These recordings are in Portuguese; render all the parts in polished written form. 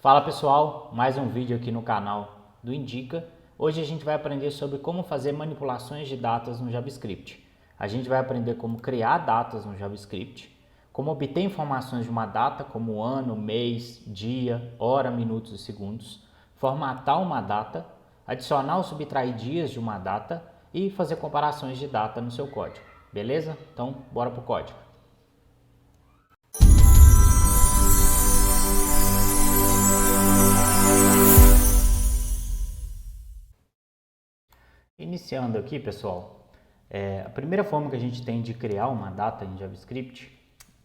Fala pessoal, mais um vídeo aqui no canal do Indica. Hoje a gente vai aprender sobre como fazer manipulações de datas no JavaScript. A gente vai aprender como criar datas no JavaScript, como obter informações de uma data como ano, mês, dia, hora, minutos e segundos, formatar uma data, adicionar ou subtrair dias de uma data e fazer comparações de data no seu código. Beleza? Então, bora pro código. Iniciando aqui, pessoal, a primeira forma que a gente tem de criar uma data em JavaScript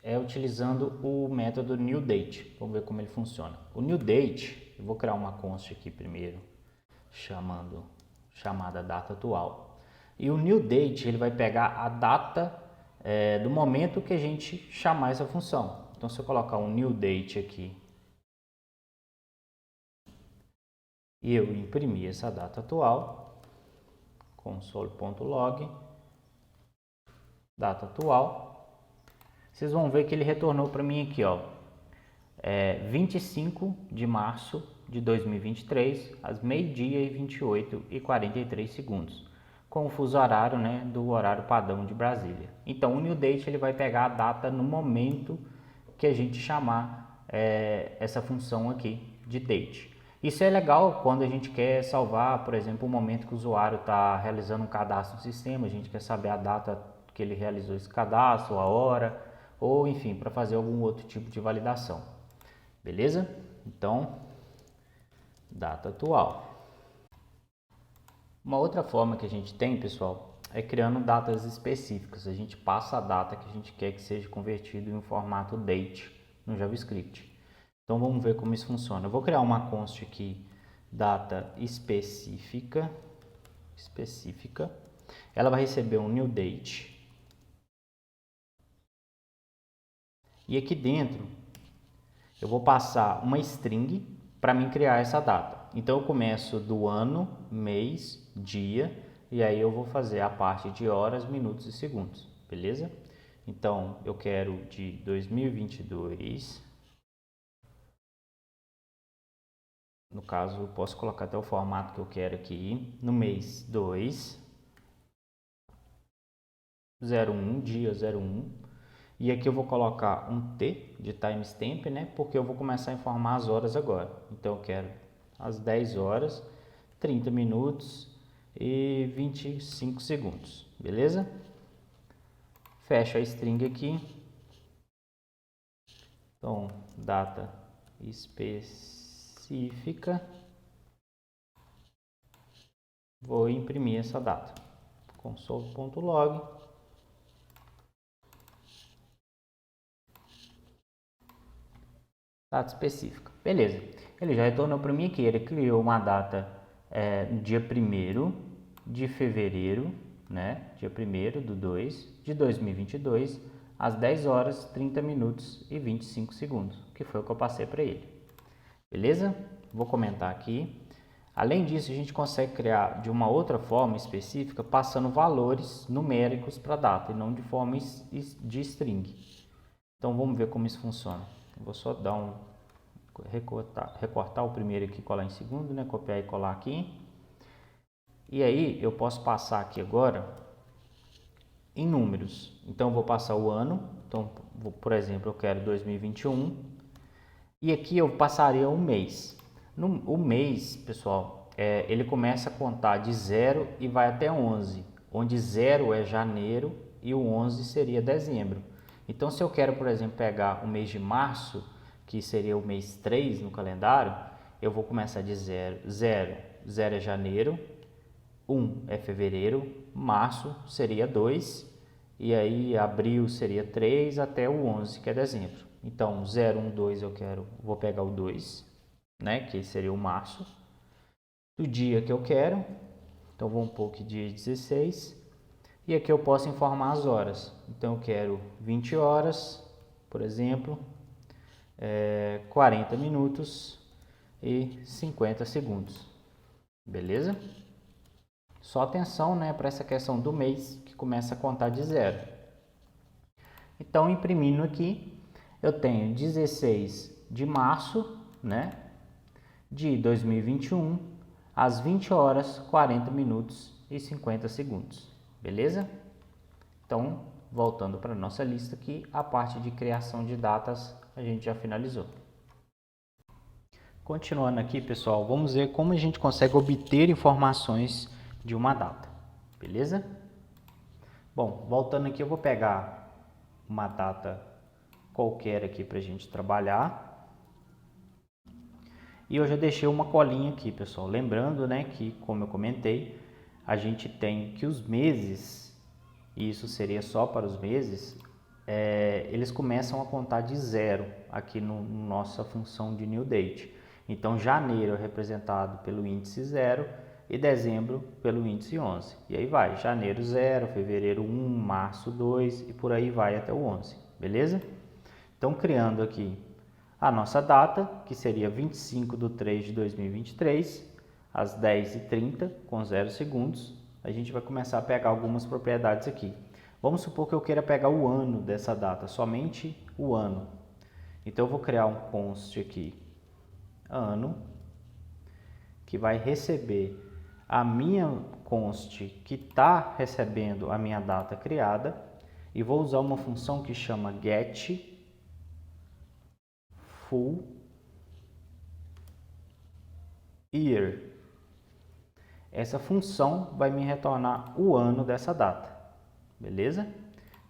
é utilizando o método newDate. Vamos ver como ele funciona. O newDate, eu vou criar uma const aqui primeiro, chamada data atual. E o newDate, ele vai pegar a data do momento que a gente chamar essa função. Então, se eu colocar um newDate aqui e eu imprimir essa data atual, console.log, data atual, vocês vão ver que ele retornou para mim aqui, ó, 25 de março de 2023, às meio-dia e 28 e 43 segundos, com o fuso horário, né, do horário padrão de Brasília. Então, o newDate ele vai pegar a data no momento que a gente chamar essa função aqui de date. Isso é legal quando a gente quer salvar, por exemplo, o momento que o usuário está realizando um cadastro no sistema, a gente quer saber a data que ele realizou esse cadastro, a hora, ou enfim, para fazer algum outro tipo de validação. Beleza? Então, data atual. Uma outra forma que a gente tem, pessoal, é criando datas específicas. A gente passa a data que a gente quer que seja convertido em um formato date no JavaScript. Então vamos ver como isso funciona. Eu vou criar uma const aqui, data específica. Ela vai receber um new date. E aqui dentro eu vou passar uma string para mim criar essa data. Então eu começo do ano, mês, dia e aí eu vou fazer a parte de horas, minutos e segundos, beleza? Então eu quero de 2022. No caso, eu posso colocar até o formato que eu quero aqui. No mês 2, 01, dia 01. E aqui eu vou colocar um T de timestamp, né? Porque eu vou começar a informar as horas agora. Então eu quero às 10 horas, 30 minutos e 25 segundos. Beleza? Fecho a string aqui. Então, data específica. Vou imprimir essa data. Console.log. Data específica. Beleza. Ele já retornou para mim aqui. Ele criou uma data no dia 1º de fevereiro, né? Dia 1º do 2 de 2022, às 10 horas, 30 minutos e 25 segundos, que foi o que eu passei para ele. Beleza? Vou comentar aqui. Além disso, a gente consegue criar de uma outra forma específica, passando valores numéricos para a data e não de forma de string. Então vamos ver como isso funciona. Eu vou só dar recortar o primeiro aqui e colar em segundo, né? Copiar e colar aqui. E aí eu posso passar aqui agora em números. Então eu vou passar o ano. Então, por exemplo, eu quero 2021. E aqui eu passaria um mês. O mês, pessoal, ele começa a contar de 0 e vai até 11, onde 0 é janeiro e o 11 seria dezembro. Então, se eu quero, por exemplo, pegar o mês de março, que seria o mês 3 no calendário, eu vou começar de 0. 0 é janeiro, 1 é fevereiro, março seria 2, e aí abril seria 3 até o 11, que é dezembro. Então, 0, 1, 2 vou pegar o 2, né, que seria o março, do dia que eu quero. Então, vou pôr aqui dia 16. E aqui eu posso informar as horas. Então, eu quero 20 horas, por exemplo, 40 minutos e 50 segundos. Beleza? Só atenção, né, para essa questão do mês, que começa a contar de 0. Então, imprimindo aqui, eu tenho 16 de março, né, de 2021 às 20 horas 40 minutos e 50 segundos, beleza? Então, voltando para a nossa lista aqui, a parte de criação de datas a gente já finalizou. Continuando aqui, pessoal, vamos ver como a gente consegue obter informações de uma data, beleza? Bom, voltando aqui, eu vou pegar uma data qualquer aqui para a gente trabalhar. E eu já deixei uma colinha aqui, pessoal. Lembrando, né, que, como eu comentei, a gente tem que os meses, e isso seria só para os meses, eles começam a contar de zero aqui no nossa função de new date. Então, janeiro é representado pelo índice 0 e dezembro pelo índice 11. E aí vai, janeiro 0, fevereiro 1, março 2 e por aí vai até o 11, beleza? Então, criando aqui a nossa data, que seria 25/3/2023, às 10h30, com 0 segundos, a gente vai começar a pegar algumas propriedades aqui. Vamos supor que eu queira pegar o ano dessa data, somente o ano. Então, eu vou criar um const aqui, ano, que vai receber a minha const que está recebendo a minha data criada, e vou usar uma função que chama get full year. Essa função vai me retornar o ano dessa data, beleza?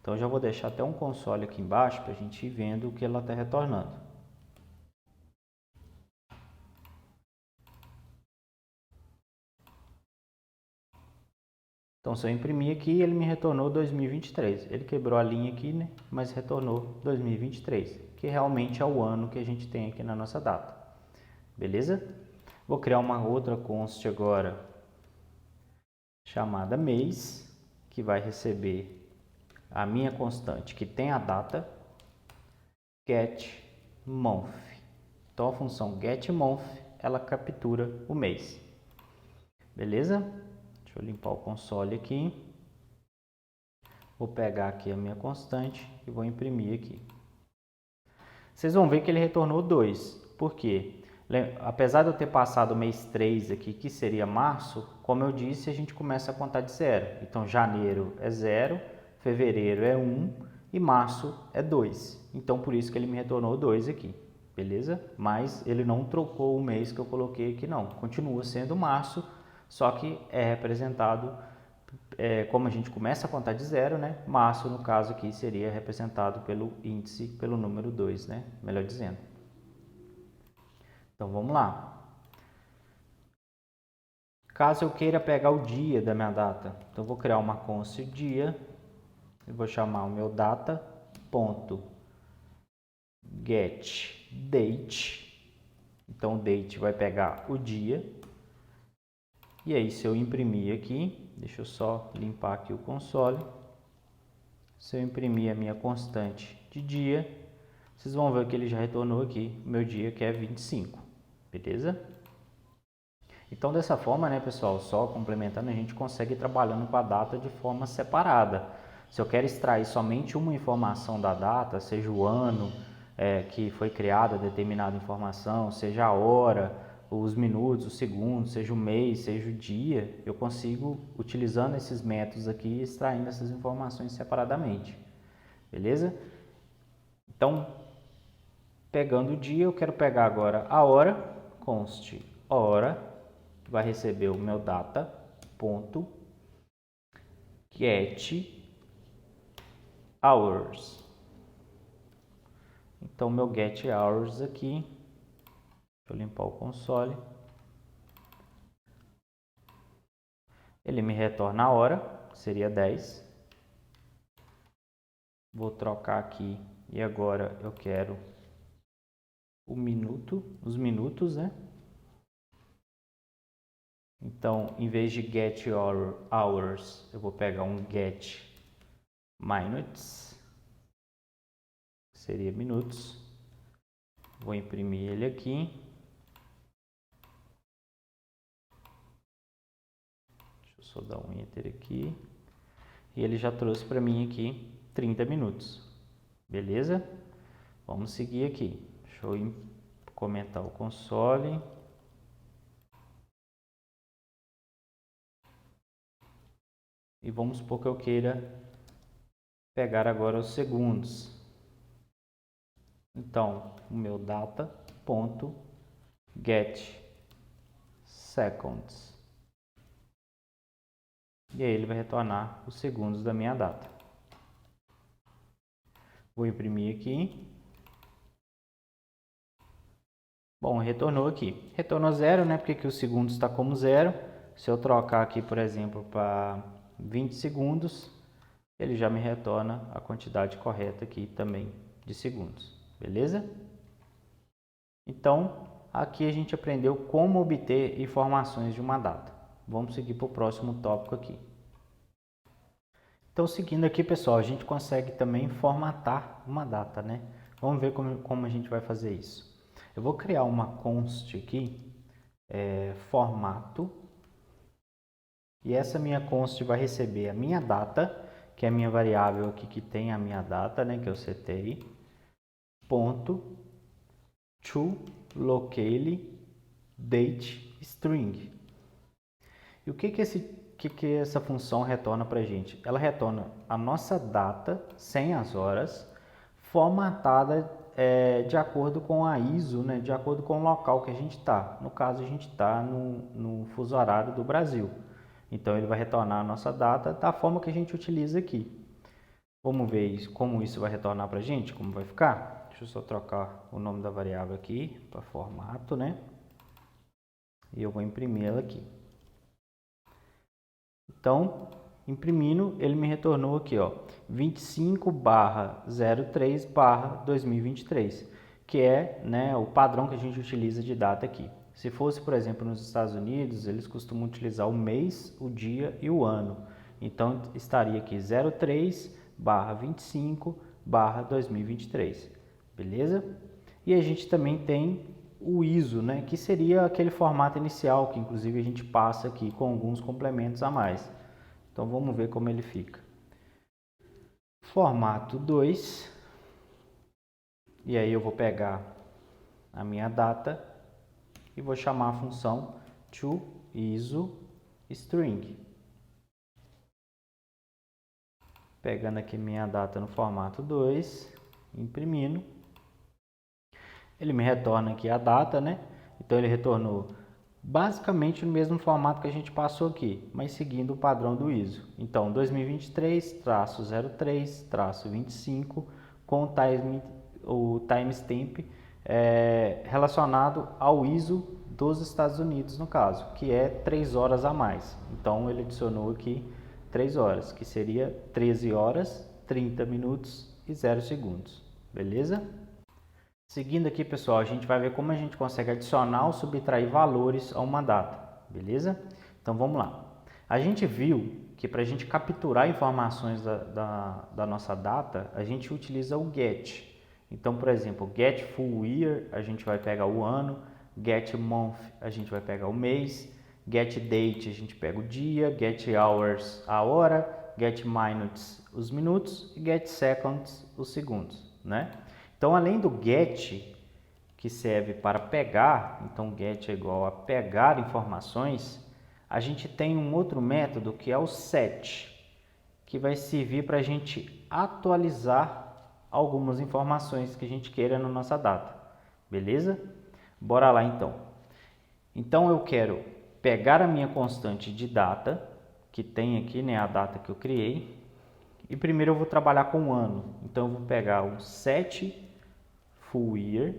Então, eu já vou deixar até um console aqui embaixo para a gente ir vendo o que ela está retornando. Então, se eu imprimir aqui, ele me retornou 2023. Ele quebrou a linha aqui, né? Mas retornou 2023, que realmente é o ano que a gente tem aqui na nossa data. Beleza? Vou criar uma outra const agora, chamada mês, que vai receber a minha constante que tem a data, get month. Então, a função get month, ela captura o mês. Beleza? Deixa eu limpar o console aqui. Vou pegar aqui a minha constante e vou imprimir aqui. Vocês vão ver que ele retornou 2. Por quê? Apesar de eu ter passado o mês 3 aqui, que seria março, como eu disse, a gente começa a contar de 0. Então, janeiro é 0, fevereiro é 1 e março é 2. Então, por isso que ele me retornou 2 aqui. Beleza? Mas ele não trocou o mês que eu coloquei aqui, não. Continua sendo março, só que é representado, como a gente começa a contar de 0, né? Março, no caso aqui, seria representado pelo índice, pelo número 2, né? Melhor dizendo. Então, vamos lá. Caso eu queira pegar o dia da minha data, então eu vou criar uma const dia, e vou chamar o meu data.getDate. Então, o date vai pegar o dia. E aí, se eu imprimir aqui, deixa eu só limpar aqui o console. Se eu imprimir a minha constante de dia, vocês vão ver que ele já retornou aqui o meu dia, que é 25. Beleza? Então, dessa forma, né, pessoal, só complementando, a gente consegue ir trabalhando com a data de forma separada. Se eu quero extrair somente uma informação da data, seja o ano que foi criada determinada informação, seja a hora, os minutos, os segundos, seja o mês, seja o dia, eu consigo, utilizando esses métodos aqui, extraindo essas informações separadamente. Beleza? Então, pegando o dia, eu quero pegar agora a hora, const hora, vai receber o meu data.getHours. Então, meu getHours aqui, deixa eu limpar o console. Ele me retorna a hora, que seria 10. Vou trocar aqui e agora eu quero o minuto, os minutos, né? Então, em vez de get hours, eu vou pegar um get minutes, que seria minutos. Vou imprimir ele aqui. Deixa eu só dar um enter aqui. E ele já trouxe para mim aqui 30 minutos. Beleza? Vamos seguir aqui. Deixa eu comentar o console. E vamos supor que eu queira pegar agora os segundos. Então, o meu data.getSeconds. E aí ele vai retornar os segundos da minha data. Vou imprimir aqui. Bom, retornou aqui. Retornou 0, né? Porque aqui o segundo está como 0. Se eu trocar aqui, por exemplo, para 20 segundos, ele já me retorna a quantidade correta aqui também de segundos. Beleza? Então, aqui a gente aprendeu como obter informações de uma data. Vamos seguir para o próximo tópico aqui. Então, seguindo aqui, pessoal, a gente consegue também formatar uma data, né? Vamos ver como a gente vai fazer isso. Eu vou criar uma const aqui, formato, e essa minha const vai receber a minha data, que é a minha variável aqui que tem a minha data, né, que eu setei, ponto, toLocaleDateString. E o que essa função retorna para a gente? Ela retorna a nossa data, sem as horas, formatada de acordo com a ISO, né, de acordo com o local que a gente está. No caso, a gente está no fuso horário do Brasil. Então, ele vai retornar a nossa data da forma que a gente utiliza aqui. Vamos ver como isso vai retornar para a gente, como vai ficar. Deixa eu só trocar o nome da variável aqui para formato, né? E eu vou imprimir ela aqui. Então, imprimindo, ele me retornou aqui, ó, 25/03/2023, que é, né, o padrão que a gente utiliza de data aqui. Se fosse, por exemplo, nos Estados Unidos, eles costumam utilizar o mês, o dia e o ano. Então, estaria aqui 03/25/2023, beleza? E a gente também tem o ISO, né, que seria aquele formato inicial, que inclusive a gente passa aqui com alguns complementos a mais. Então, vamos ver como ele fica. Formato 2. E aí eu vou pegar a minha data e vou chamar a função toIsoString. Pegando aqui minha data no formato 2, imprimindo. Ele me retorna aqui a data, né? Então, ele retornou basicamente no mesmo formato que a gente passou aqui, mas seguindo o padrão do ISO. Então, 2023-03-25 com o timestamp relacionado ao ISO dos Estados Unidos, no caso, que é 3 horas a mais. Então, ele adicionou aqui 3 horas, que seria 13 horas, 30 minutos e 0 segundos. Beleza? Seguindo aqui, pessoal, a gente vai ver como a gente consegue adicionar ou subtrair valores a uma data, beleza? Então, vamos lá. A gente viu que para a gente capturar informações da nossa data, a gente utiliza o get. Então, por exemplo, get full year, a gente vai pegar o ano, get month, a gente vai pegar o mês, get date, a gente pega o dia, get hours, a hora, get minutes, os minutos, e get seconds, os segundos, né? Então, além do get, que serve para pegar, então get é igual a pegar informações, a gente tem um outro método que é o set, que vai servir para a gente atualizar algumas informações que a gente queira na nossa data, beleza? Bora lá então. Então, eu quero pegar a minha constante de data, que tem aqui, né, a data que eu criei, e primeiro eu vou trabalhar com o ano. Então, eu vou pegar o set full year,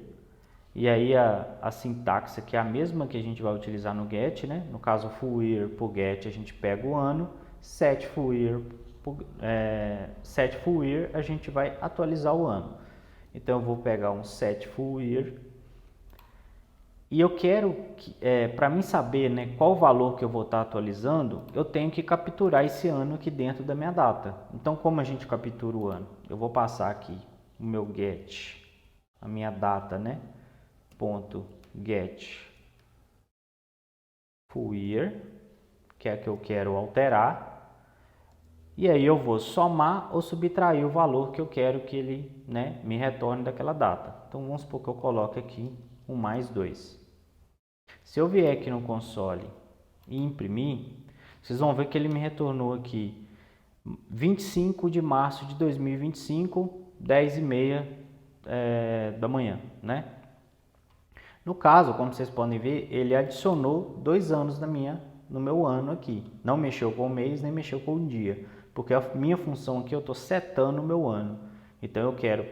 e aí a sintaxe aqui é a mesma que a gente vai utilizar no get, né? No caso, full year por get a gente pega o ano, set full year a gente vai atualizar o ano. Então, eu vou pegar um set full year e eu quero, para mim saber, né, qual o valor que eu vou estar atualizando, eu tenho que capturar esse ano aqui dentro da minha data. Então, como a gente captura o ano? Eu vou passar aqui o meu get, a minha data, né? Ponto get full year, que é a que eu quero alterar. E aí eu vou somar ou subtrair o valor que eu quero que ele, né, me retorne daquela data. Então, vamos supor que eu coloque aqui um mais 2. Se eu vier aqui no console e imprimir, vocês vão ver que ele me retornou aqui 25 de março de 2025, 10h30 da manhã, né? No caso, como vocês podem ver, ele adicionou 2 anos no meu ano aqui. Não mexeu com o mês, nem mexeu com o dia. Porque a minha função aqui, eu estou setando o meu ano. Então, eu quero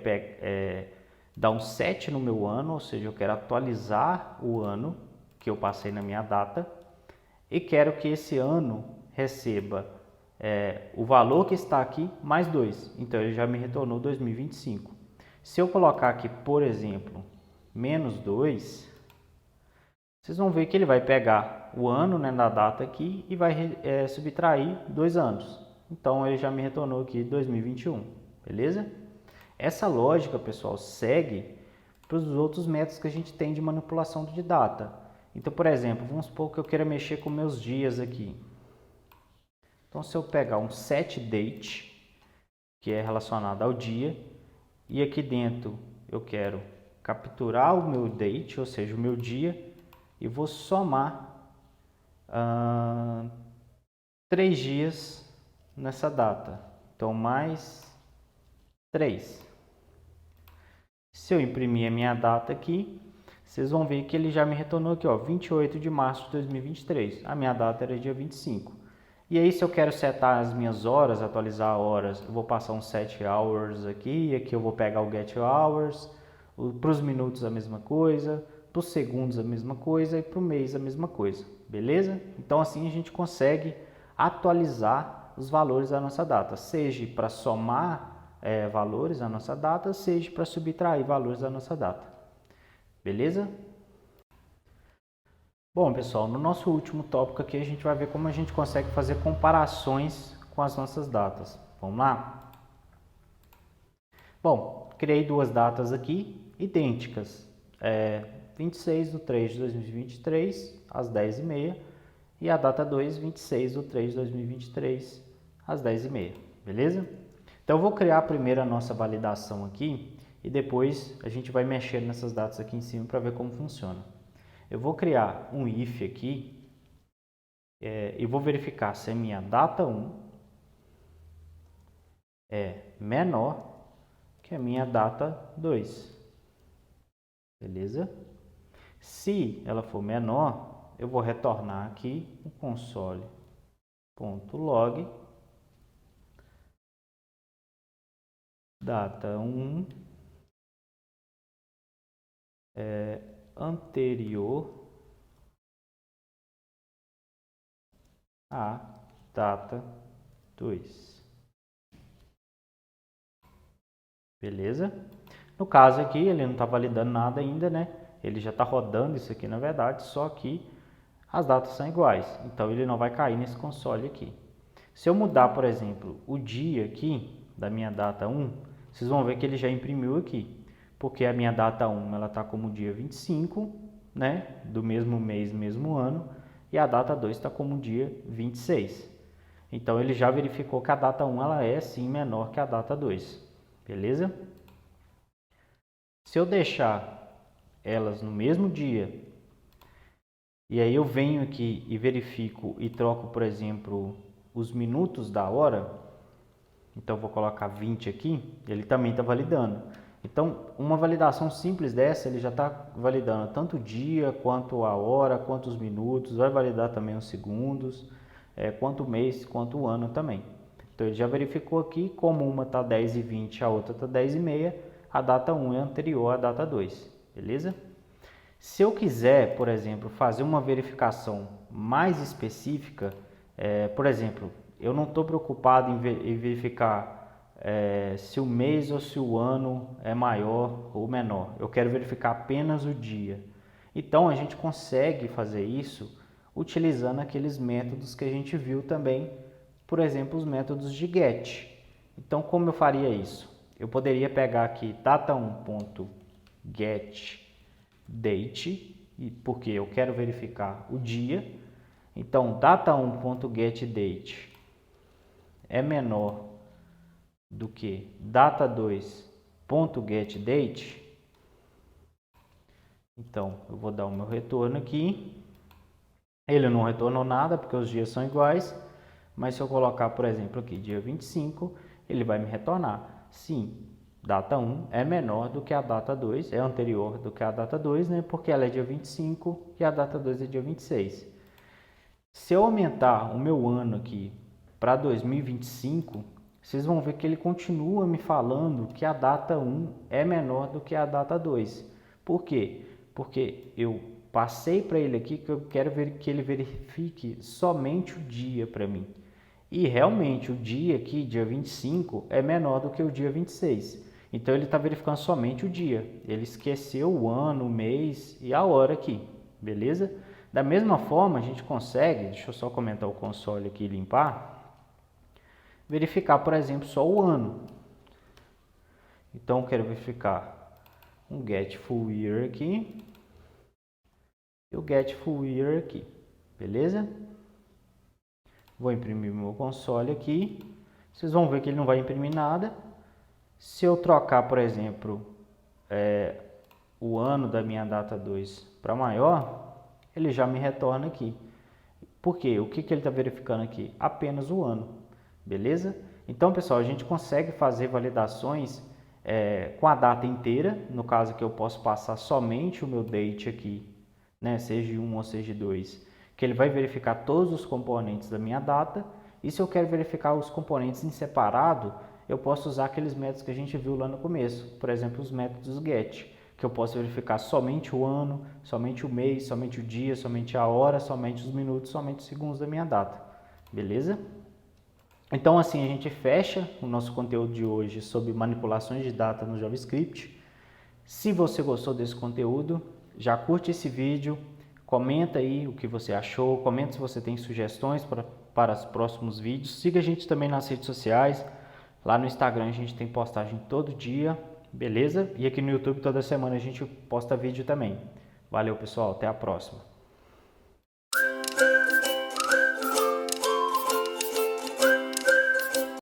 dar um set no meu ano, ou seja, eu quero atualizar o ano que eu passei na minha data. E quero que esse ano receba o valor que está aqui mais 2. Então, ele já me retornou 2025. Se eu colocar aqui, por exemplo, menos 2, vocês vão ver que ele vai pegar o ano, né, da data aqui e vai subtrair 2 anos. Então, ele já me retornou aqui 2021, beleza? Essa lógica, pessoal, segue para os outros métodos que a gente tem de manipulação de data. Então, por exemplo, vamos supor que eu queira mexer com meus dias aqui. Então, se eu pegar um setDate, que é relacionado ao dia, e aqui dentro eu quero capturar o meu date, ou seja, o meu dia, e vou somar 3 dias nessa data. Então, mais 3. Se eu imprimir a minha data aqui, vocês vão ver que ele já me retornou aqui, ó, 28 de março de 2023. A minha data era dia 25. E aí, se eu quero setar as minhas horas, atualizar horas, eu vou passar uns set hours aqui, e aqui eu vou pegar o get hours, para os minutos a mesma coisa, para os segundos a mesma coisa e para o mês a mesma coisa, beleza? Então, assim a gente consegue atualizar os valores da nossa data, seja para somar valores da nossa data, seja para subtrair valores da nossa data, beleza? Bom, pessoal, no nosso último tópico aqui a gente vai ver como a gente consegue fazer comparações com as nossas datas. Vamos lá? Bom, criei 2 datas aqui idênticas, 26/3/2023 às 10h30 e a data 2, 26/3/2023 às 10h30, beleza? Então eu vou criar primeiro a nossa validação aqui e depois a gente vai mexer nessas datas aqui em cima para ver como funciona. Eu vou criar um if aqui e vou verificar se a minha data 1 é menor que a minha data 2, beleza? Se ela for menor, eu vou retornar aqui o console.log data 1 anterior a data 2. Beleza? No caso aqui, ele não está validando nada ainda, né? Ele já está rodando isso aqui, na verdade, só que as datas são iguais. Então, ele não vai cair nesse console aqui. Se eu mudar, por exemplo, o dia aqui da minha data 1, vocês vão ver que ele já imprimiu aqui. Porque a minha data 1, ela está como dia 25, né? Do mesmo mês, mesmo ano. E a data 2 está como dia 26. Então, ele já verificou que a data 1, ela é, sim, menor que a data 2. Beleza? Se eu deixar elas no mesmo dia, e aí eu venho aqui e verifico e troco, por exemplo, os minutos da hora, então vou colocar 20 aqui, ele também está validando. Então, uma validação simples dessa, ele já está validando tanto o dia, quanto a hora, quanto os minutos, vai validar também os segundos, quanto o mês, quanto o ano também. Então, ele já verificou aqui, como uma está 10h20, a outra está 10h30, a data 1 é anterior à data 2, beleza? Se eu quiser, por exemplo, fazer uma verificação mais específica, por exemplo, eu não estou preocupado em verificar se o mês ou se o ano é maior ou menor. Eu quero verificar apenas o dia. Então, a gente consegue fazer isso utilizando aqueles métodos que a gente viu também, por exemplo, os métodos de get. Então, como eu faria isso? Eu poderia pegar aqui data1.getDate, porque eu quero verificar o dia. Então, data1.getDate é menor do que data2.getDate. Então, eu vou dar o meu retorno aqui. Ele não retornou nada, porque os dias são iguais. Mas se eu colocar, por exemplo, aqui dia 25, ele vai me retornar. Sim, data 1 é menor do que a data 2, é anterior do que a data 2, né? Porque ela é dia 25 e a data 2 é dia 26. Se eu aumentar o meu ano aqui para 2025, vocês vão ver que ele continua me falando que a data 1 é menor do que a data 2. Por quê? Porque eu passei para ele aqui que eu quero ver que ele verifique somente o dia para mim. E realmente o dia aqui, dia 25, é menor do que o dia 26. Então ele está verificando somente o dia. Ele esqueceu o ano, o mês e a hora aqui, beleza? Da mesma forma, a gente consegue, deixa eu só comentar o console aqui e limpar, verificar, por exemplo, só o ano. Então eu quero verificar um get full year aqui e o get full year aqui, beleza? Vou imprimir o meu console aqui. Vocês vão ver que ele não vai imprimir nada. Se eu trocar, por exemplo, o ano da minha data 2 para maior, ele já me retorna aqui. Por quê? O que ele está verificando aqui? Apenas o ano, beleza? Então, pessoal, a gente consegue fazer validações com a data inteira. No caso que eu posso passar somente o meu date aqui, né? Seja 1 ou seja 2, que ele vai verificar todos os componentes da minha data. E se eu quero verificar os componentes em separado, eu posso usar aqueles métodos que a gente viu lá no começo. Por exemplo, os métodos get, que eu posso verificar somente o ano, somente o mês, somente o dia, somente a hora, somente os minutos, somente os segundos da minha data. Beleza? Então assim a gente fecha o nosso conteúdo de hoje sobre manipulações de data no JavaScript. Se você gostou desse conteúdo, já curte esse vídeo, comenta aí o que você achou, comenta se você tem sugestões para os próximos vídeos. Siga a gente também nas redes sociais, lá no Instagram a gente tem postagem todo dia, beleza? E aqui no YouTube toda semana a gente posta vídeo também. Valeu pessoal, até a próxima.